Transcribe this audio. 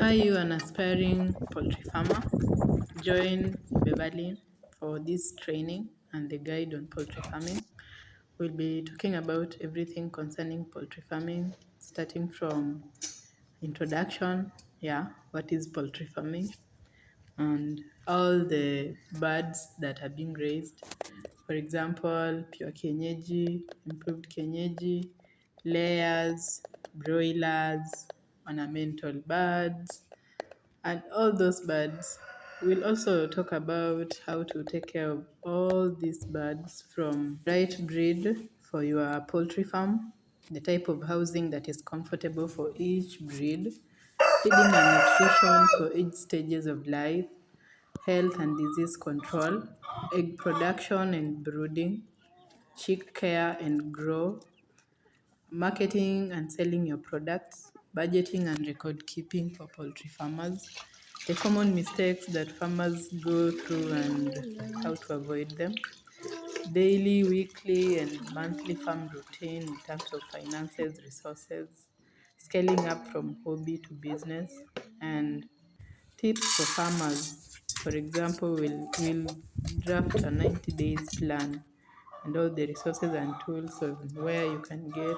Are you an aspiring poultry farmer? Join BEVERLYNE for this training and the guide on poultry farming. We'll be talking about everything concerning poultry farming, starting from introduction, what is poultry farming, and all the birds that are being raised. For example, pure kienyeji, improved kienyeji, layers, broilers, ornamental birds, and all those birds. We'll also talk about how to take care of all these birds, from right breed for your poultry farm, the type of housing that is comfortable for each breed, feeding and nutrition for each stages of life, health and disease control, egg production and brooding, chick care and grow, marketing and selling your products, budgeting and record keeping for poultry farmers, the common mistakes that farmers go through and how to avoid them, daily, weekly, and monthly farm routine in terms of finances, resources, scaling up from hobby to business, and tips for farmers. For example, we'll draft a 90 days plan and all the resources and tools of where you can get